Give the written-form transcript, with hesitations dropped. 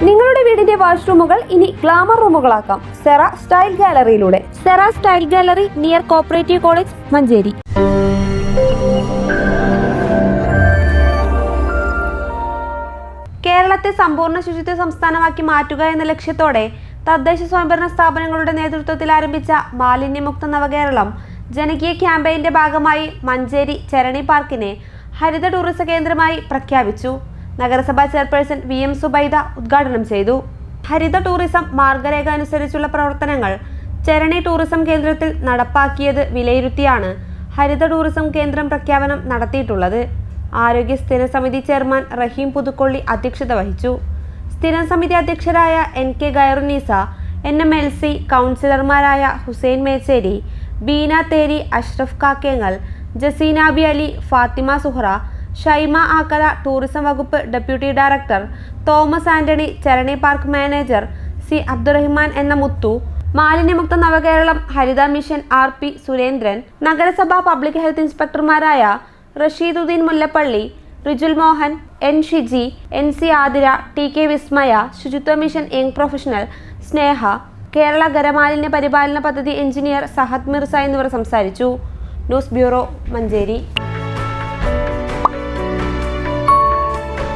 നിങ്ങളുടെ വീടിന്റെ വാഷ്റൂമുകൾ ഇനി ഗ്ലാമർ റൂമുകളാക്കാം സെറ സ്റ്റൈൽ ഗാലറിയിലൂടെ. Sera style gallery near cooperative college, Manjeri. കേരളത്തെ സമ്പൂർണ്ണ ശുചിത്വ സംസ്ഥാനമാക്കി മാറ്റുക എന്ന ലക്ഷ്യത്തോടെ തദ്ദേശ സ്വയംഭരണ സ്ഥാപനങ്ങളുടെ നേതൃത്വത്തിൽ ആരംഭിച്ച മാലിന്യമുക്ത നവകേരളം ജനകീയ ക്യാമ്പയിന്റെ ഭാഗമായി മഞ്ചേരി ചരണി പാർക്കിനെ ഹരിത ടൂറിസം കേന്ദ്രമായി പ്രഖ്യാപിച്ചു. നഗരസഭാ ചെയർപേഴ്സൺ VM സുബൈദ ഉദ്ഘാടനം ചെയ്തു. ഹരിത ടൂറിസം മാർഗരേഖ അനുസരിച്ചുള്ള പ്രവർത്തനങ്ങൾ ചരണി ടൂറിസം കേന്ദ്രത്തിൽ നടപ്പാക്കിയത് വിലയിരുത്തിയാണ് ഹരിത ടൂറിസം കേന്ദ്രം പ്രഖ്യാപനം നടത്തിയിട്ടുള്ളത്. ആരോഗ്യ സ്ഥിരം സമിതി ചെയർമാൻ റഹീം പുതുക്കൊള്ളി അധ്യക്ഷത വഹിച്ചു. സ്ഥിരം സമിതി അധ്യക്ഷരായ NK ഗൈറുന്നീസ, NMLC കൗൺസിലർമാരായ ഹുസൈൻ മേച്ചേരി, ബീന തേരി, അഷ്റഫ് കാക്കേങ്ങൽ, ജസീന ബി അലി, ഫാത്തിമ സുഹ്റ, ഷൈമ ആക്കല, ടൂറിസം വകുപ്പ് deputy director Thomas Antony, Charani park manager C Abdurahiman എന്ന മുത്തു, മാലിന്യമുക്ത നവകേരളം ഹരിത മിഷൻ RP സുരേന്ദ്രൻ, നഗരസഭാ പബ്ലിക് ഹെൽത്ത് ഇൻസ്പെക്ടർമാരായ Rasheeduddin Mullappally, Rijul Mohan, N Shiji, NC Athira, TK Vismaya, ശുചിത്വ mission young professional Sneha, Kerala ഖരമാലിന്യ പരിപാലന പദ്ധതി എഞ്ചിനീയർ സഹദ് മിർസ എന്നിവർ സംസാരിച്ചു. News bureau, Manjeri.